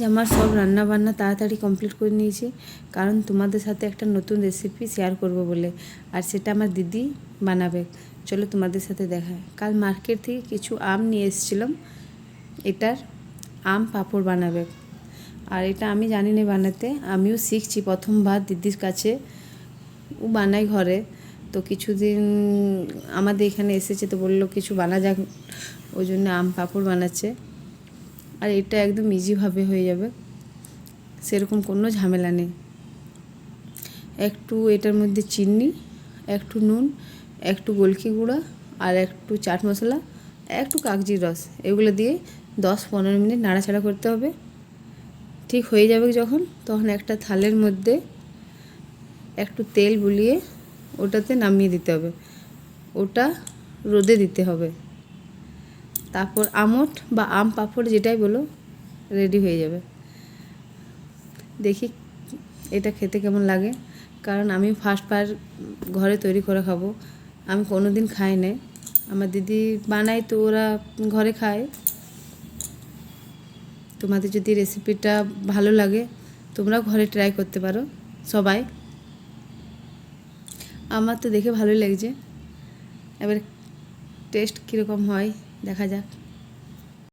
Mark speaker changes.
Speaker 1: আমার সব রান্না বান্না তাড়াতাড়ি কমপ্লিট করে নিয়েছি, কারণ তোমাদের সাথে একটা নতুন রেসিপি শেয়ার করব বলে। আর সেটা আমার দিদি বানাবে। চলো তোমাদের সাথে দেখায়। কাল মার্কেট থেকে কিছু আম নিয়ে এসেছিলাম, এটার আম পাঁপড় বানাবে। আর এটা আমি জানি না বানাতে, আমিও শিখছি প্রথমবার দিদির কাছে। ও বানাই ঘরে, তো কিছুদিন আমাদের এখানে এসেছে তো বললো কিছু বানা যাক, ওই জন্য আম পাঁপড় বানাচ্ছে। আর এটা একদম ইজিভাবে হয়ে যাবে, সেরকম কোনো ঝামেলা নেই। একটু এটার মধ্যে চিনি, একটু নুন, একটু গোলকি গুঁড়া আর একটু চাট মশলা, একটু কাগজির রস, এগুলো দিয়ে 10-15 মিনিট নাড়াচাড়া করতে হবে। ঠিক হয়ে যাবে যখন, তখন একটা থালের মধ্যে একটু তেল বুলিয়ে ওটাতে নামিয়ে দিতে হবে, ওটা রোদে দিতে হবে। তারপর আমট বা আম পাঁপড় যেটাই বলো, রেডি হয়ে যাবে। দেখি এটা খেতে কেমন লাগে, কারণ আমি ফার্স্টবার ঘরে তৈরি করে খাবো, আমি কোনো দিন খাই না। আমার দিদি বানায় তো ওরা ঘরে খায়। তোমাদের যদি রেসিপিটা ভালো লাগে তোমরাও ঘরে ট্রাই করতে পারো সবাই। আমার তো দেখে ভালোই লাগছে, এবার টেস্ট কীরকম হয় দেখা যাক।